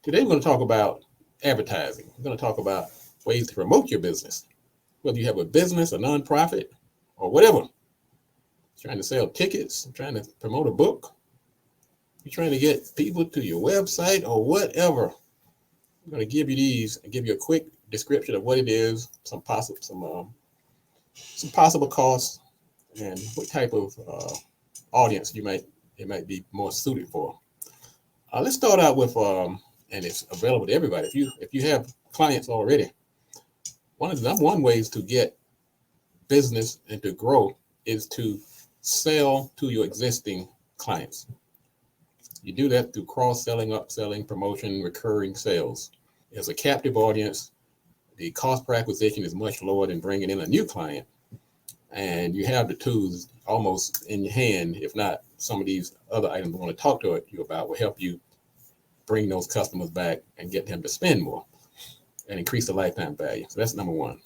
Today, we're going to talk about advertising. We're going to talk about ways to promote your business, whether you have a business, a nonprofit, or whatever. Trying to sell tickets, trying to promote a book, you're trying to get people to your website or whatever. I'm going to give you these and give you a quick description of what it is, some possible costs, and what type of audience it might be more suited for. Let's start out with, and it's available to everybody. If you have clients already, one of the number one ways to get business and to grow is to sell to your existing clients. You do that through cross-selling, upselling, promotion, recurring sales. As a captive audience, the cost per acquisition is much lower than bringing in a new client. And you have the tools almost in your hand. If not, some of these other items I want to talk to you about will help you bring those customers back and get them to spend more and increase the lifetime value. So that's number one.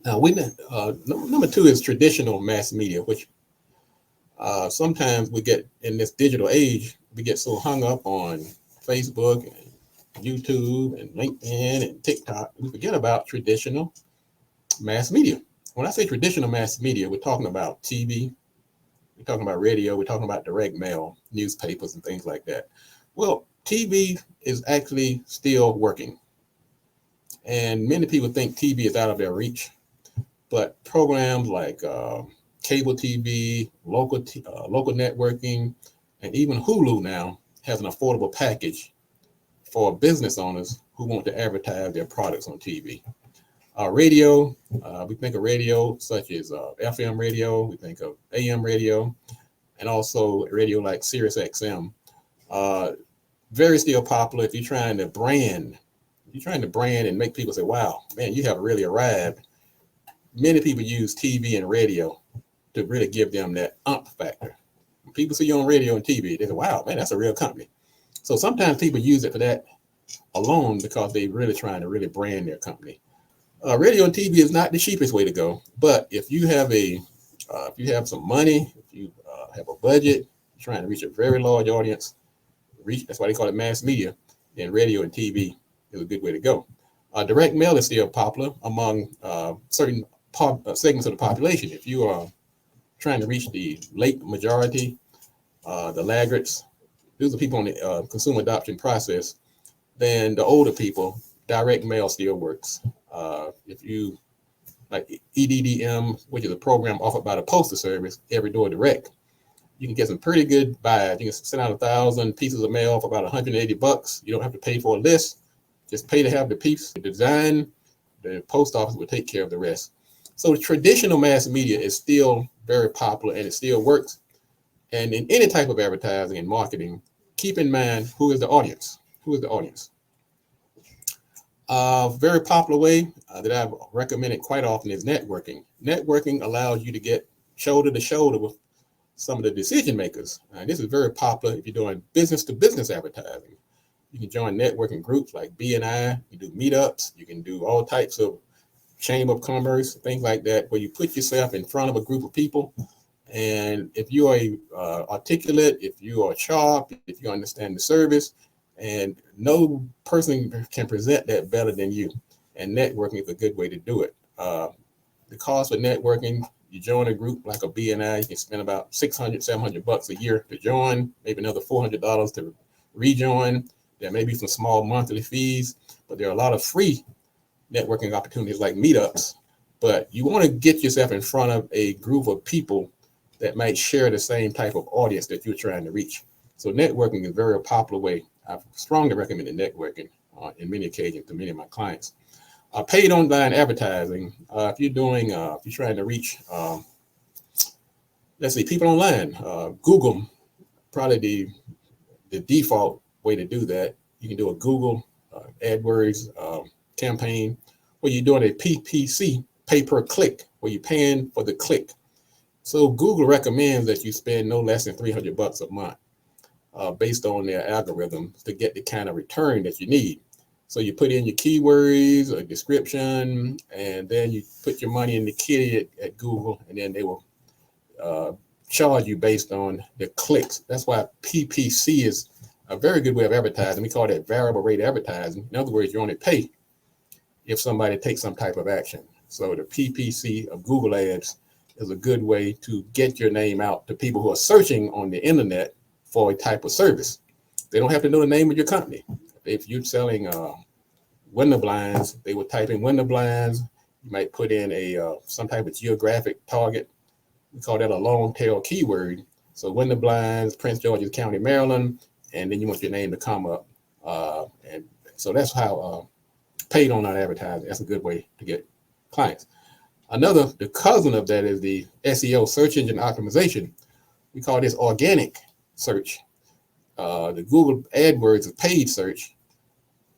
Now, number two is traditional mass media, which sometimes we get in this digital age, we get so hung up on Facebook and YouTube and LinkedIn and TikTok, we forget about traditional mass media. When I say traditional mass media, we're talking about TV, we're talking about radio, we're talking about direct mail, newspapers, and things like that. Well, TV is actually still working. And many people think TV is out of their reach, but programs like cable TV, local networking, and even Hulu now has an affordable package for business owners who want to advertise their products on TV. Radio, we think of radio such as FM radio, we think of AM radio, and also radio like Sirius XM. Very still popular if you're trying to brand and make people say, wow, man, you have really arrived. Many people use TV and radio to really give them that factor. When people see you on radio and TV, they say, wow, man, that's a real company. So sometimes people use it for that alone because they're really trying to really brand their company. Radio and TV is not the cheapest way to go, but if you have some money, if you have a budget, you're trying to reach a very large audience, that's why they call it mass media, then radio and TV is a good way to go. Direct mail is still popular among certain segments of the population. If you are trying to reach the late majority, the laggards, those are people on the consumer adoption process, then the older people, direct mail still works. If you like EDDM, which is a program offered by the Postal Service, Every Door Direct, you can get some pretty good buys. You can send out 1,000 pieces of mail for about $180. You don't have to pay for a list. Just pay to have the piece, the design. The post office will take care of the rest. So traditional mass media is still very popular and it still works. And in any type of advertising and marketing, keep in mind who is the audience. Who is the audience? Very popular way that I've recommended quite often is networking. Networking allows you to get shoulder to shoulder with some of the decision makers. This is very popular if you're doing business to business advertising. You can join networking groups like BNI, you can do meetups, you can do all types of chamber of commerce, things like that, where you put yourself in front of a group of people. And if you are articulate, if you are sharp, if you understand the service, and no person can present that better than you. And networking is a good way to do it. The cost for networking, you join a group like a BNI, you can spend about $600, $700 a year to join, maybe another $400 to rejoin. There may be some small monthly fees, but there are a lot of free networking opportunities like meetups. But you want to get yourself in front of a group of people that might share the same type of audience that you're trying to reach. So networking is a very popular way. I've strongly recommended networking in many occasions to many of my clients. Paid online advertising. If you're trying to reach, let's say people online, Google, probably the default way to do that. You can do a Google AdWords campaign where you're doing a PPC, pay per click, where you're paying for the click. So Google recommends that you spend no less than $300 a month based on their algorithm to get the kind of return that you need. So you put in your keywords, a description, and then you put your money in the kitty at Google, and then they will charge you based on the clicks. That's why PPC is a very good way of advertising. We call that variable rate advertising. In other words, you only pay if somebody takes some type of action. So the PPC of Google Ads is a good way to get your name out to people who are searching on the internet for a type of service. They don't have to know the name of your company. If you're selling window blinds, they would type in window blinds. You might put in a some type of geographic target. We call that a long tail keyword. So window blinds, Prince George's County, Maryland, and then you want your name to come up. And so that's how paid online advertising. That's a good way to get clients. The cousin of that is the SEO, search engine optimization. We call this organic search. The Google AdWords is paid search.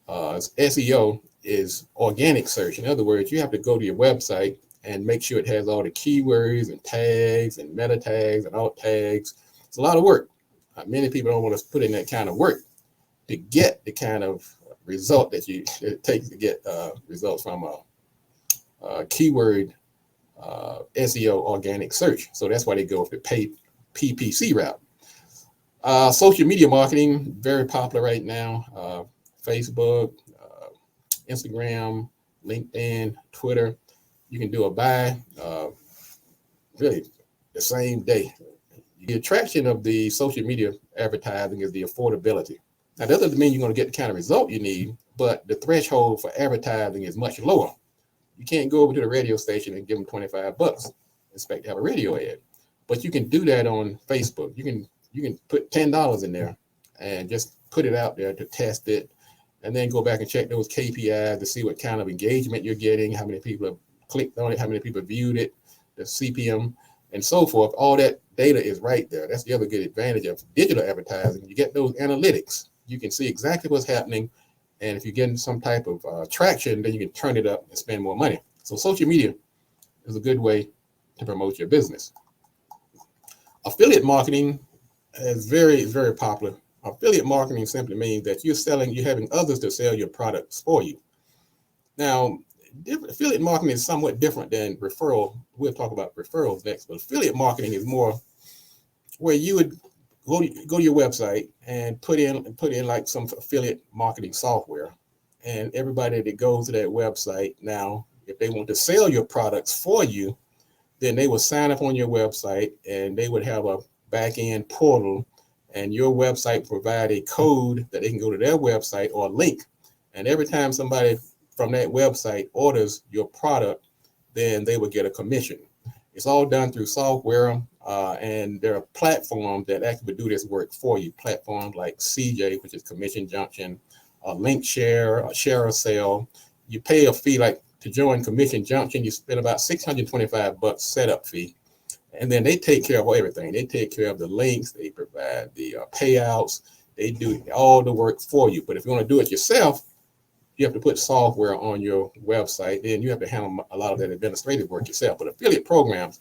SEO is organic search. In other words, you have to go to your website and make sure it has all the keywords and tags and meta tags and alt tags. It's a lot of work. Many people don't want to put in that kind of work to get the kind of result that it takes to get results from a keyword SEO organic search. So that's why they go with the paid PPC route. Social media marketing, very popular right now. Facebook, Instagram, LinkedIn, Twitter. You can do a buy really the same day. The attraction of the social media advertising is the affordability. Now, that doesn't mean you're going to get the kind of result you need, but the threshold for advertising is much lower. You can't go over to the radio station and give them $25, expect to have a radio ad. But you can do that on Facebook. You can put $10 in there and just put it out there to test it, and then go back and check those KPIs to see what kind of engagement you're getting, how many people have clicked on it, how many people viewed it, the CPM, and so forth. All that data is right there. That's the other good advantage of digital advertising. You get those analytics. You can see exactly what's happening. And if you're getting some type of traction, then you can turn it up and spend more money. So social media is a good way to promote your business. Affiliate marketing is very popular. Affiliate marketing simply means that you're having others to sell your products for you. Now, affiliate marketing is somewhat different than referral. We'll talk about referrals next, but affiliate marketing is more where you would go to your website and put in like some affiliate marketing software, and everybody that goes to that website now, if they want to sell your products for you, then they will sign up on your website, and they would have a back-end portal, and your website provide a code that they can go to their website or a link. And every time somebody from that website orders your product, then they will get a commission. It's all done through software, and there are platforms that actually do this work for you. Platforms like CJ, which is Commission Junction, Link Share, Shareasell. You pay a fee like to join Commission Junction. You spend about $625 setup fee, and then they take care of everything. They take care of the links. They provide the payouts. They do all the work for you. But if you want to do it yourself, you have to put software on your website. Then you have to handle a lot of that administrative work yourself. But affiliate programs,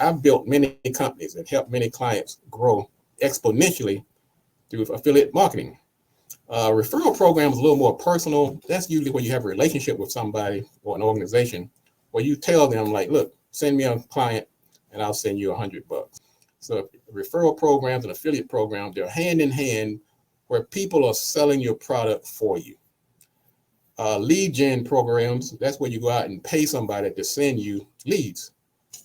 I've built many companies and helped many clients grow exponentially through affiliate marketing. Referral program is a little more personal. That's usually when you have a relationship with somebody or an organization where you tell them, like, look, send me a client and I'll send you $100. So referral programs and affiliate programs, they're hand in hand where people are selling your product for you. Lead gen programs, that's where you go out and pay somebody to send you leads.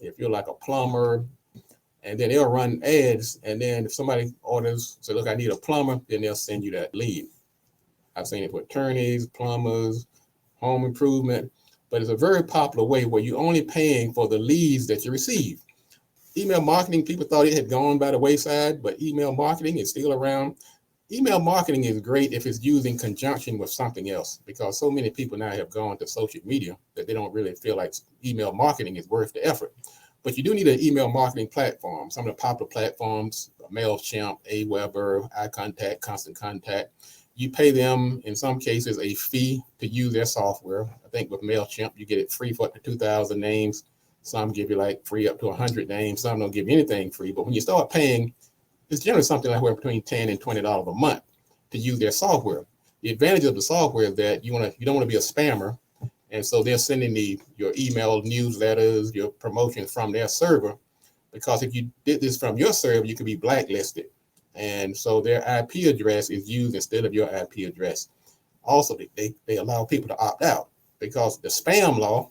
If you're like a plumber, and then they'll run ads, and then if somebody orders, say, look, I need a plumber, then they'll send you that lead. I've seen it with attorneys, plumbers, home improvement, but it's a very popular way where you're only paying for the leads that you receive. Email marketing, people thought it had gone by the wayside, but email marketing is still around. Email marketing is great if it's used in conjunction with something else, because so many people now have gone to social media that they don't really feel like email marketing is worth the effort. But you do need an email marketing platform. Some of the popular platforms, MailChimp, Aweber, iContact, Constant Contact. You pay them, in some cases, a fee to use their software. I think with MailChimp, you get it free for up to 2,000 names. Some give you like free up to 100 names. Some don't give you anything free. But when you start paying, it's generally something like between $10 and $20 a month to use their software. The advantage of the software is that you don't want to be a spammer, and so they're sending your email newsletters, your promotions from their server. Because if you did this from your server, you could be blacklisted. And so their IP address is used instead of your IP address. Also, they allow people to opt out because the spam law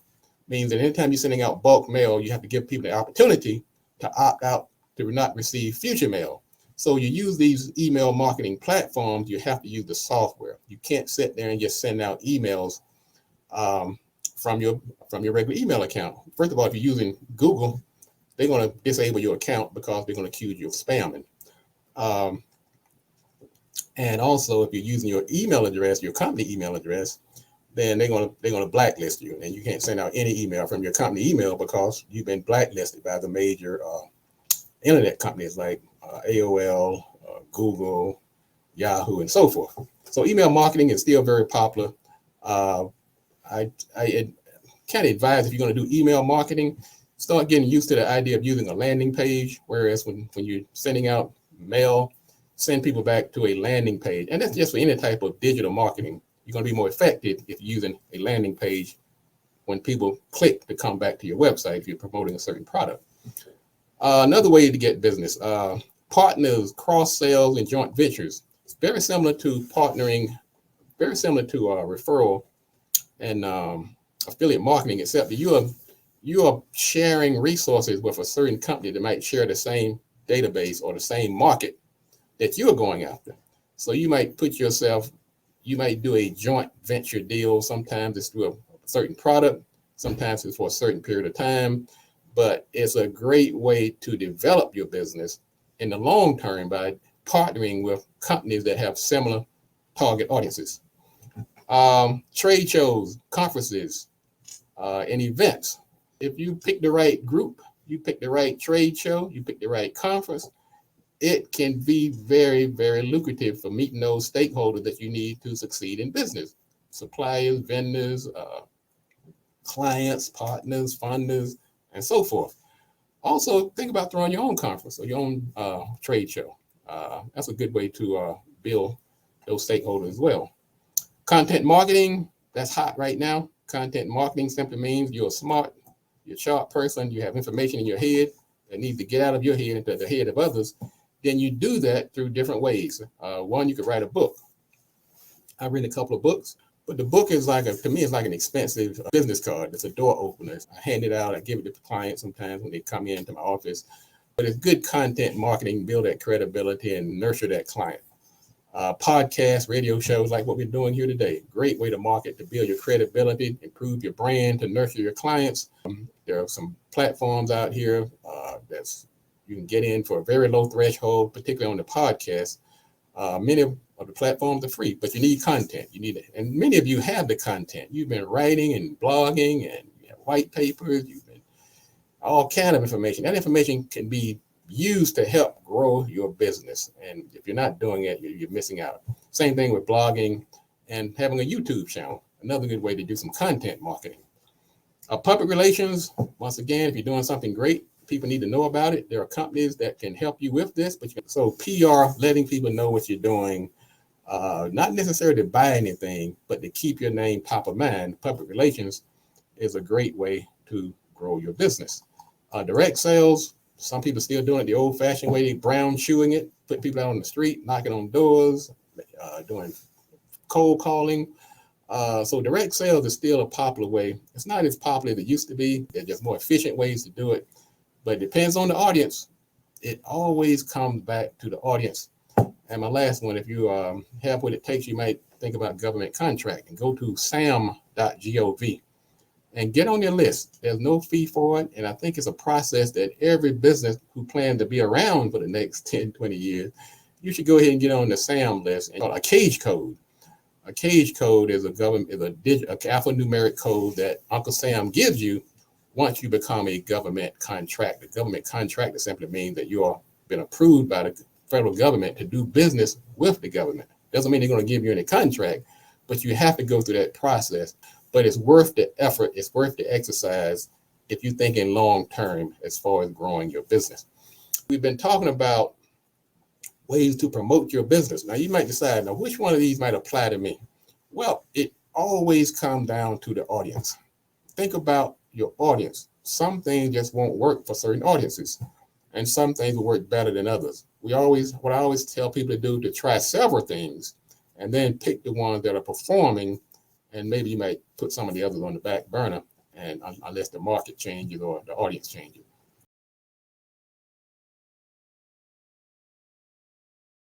means that anytime you're sending out bulk mail, you have to give people the opportunity to opt out to not receive future mail. So you use these email marketing platforms, you have to use the software. You can't sit there and just send out emails from your regular email account. First of all, if you're using Google, they're going to disable your account because they're going to accuse you of spamming. And also, if you're using your email address, your company email address, then they're going to blacklist you, and you can't send out any email from your company email because you've been blacklisted by the major internet companies like AOL, Google, Yahoo, and so forth. So email marketing is still very popular. I can't advise if you're going to do email marketing, start getting used to the idea of using a landing page, whereas when you're sending out mail, send people back to a landing page. And that's just for any type of digital marketing. You're going to be more effective if you're using a landing page when people click to come back to your website if you're promoting a certain product. Another way to get business, partners, cross-sales, and joint ventures. It's very similar to partnering, very similar to referral and affiliate marketing, except that you are sharing resources with a certain company that might share the same database or the same market that you are going after. So you might you might do a joint venture deal. Sometimes it's through a certain product, sometimes it's for a certain period of time, but it's a great way to develop your business in the long term by partnering with companies that have similar target audiences. Trade shows, conferences, and events. If you pick the right group, you pick the right trade show, you pick the right conference, it can be very, very lucrative for meeting those stakeholders that you need to succeed in business. Suppliers, vendors, clients, partners, funders, and so forth. Also, think about throwing your own conference or your own trade show. That's a good way to build those stakeholders as well. Content marketing, that's hot right now. Content marketing simply means you're smart, you're a sharp person, you have information in your head that needs to get out of your head into the head of others. Then you do that through different ways. One, you could write a book. I've written a couple of books, but the book is to me, it's like an expensive business card. It's a door opener. I hand it out. I give it to clients sometimes when they come into my office. But it's good content marketing, build that credibility and nurture that client. Podcasts, radio shows like what we're doing here today. Great way to market, to build your credibility, improve your brand, to nurture your clients. There are some platforms out here you can get in for a very low threshold, particularly on the podcast. Many of the platforms are free, but you need content. You need it. And many of you have the content. You've been writing and blogging, and you have white papers. You've been all kind of information. That information can be used to help grow your business. And if you're not doing it, you're missing out. Same thing with blogging and having a YouTube channel. Another good way to do some content marketing. Public relations, once again, if you're doing something great, people need to know about it. There are companies that can help you with this. So PR, letting people know what you're doing, not necessarily to buy anything, but to keep your name top of mind. Public relations is a great way to grow your business. Direct sales, some people still doing it the old-fashioned way, brown shoeing it, put people out on the street, knocking on doors, doing cold calling. So direct sales is still a popular way. It's not as popular as it used to be. There's just more efficient ways to do it, but it depends on the audience. It always comes back to the audience. And my last one, if you have what it takes, you might think about government contracting. Go to sam.gov and get on your list. There's no fee for it. And I think it's a process that every business who plans to be around for the next 10, 20 years, you should go ahead and get on the SAM list. And a cage code. A cage code is a alphanumeric code that Uncle Sam gives you once you become a government contractor. Government contractor simply means that you are been approved by the federal government to do business with the government. Doesn't mean they're going to give you any contract, but you have to go through that process. But it's worth the effort. It's worth the exercise if you're thinking long term as far as growing your business. We've been talking about ways to promote your business. Now you might decide, now which one of these might apply to me? Well, it always comes down to the audience. Think about your audience. Some things just won't work for certain audiences. and some things will work better than others. What I always tell people to do, to try several things and then pick the ones that are performing, and maybe you might put some of the others on the back burner, and unless the market changes or the audience changes.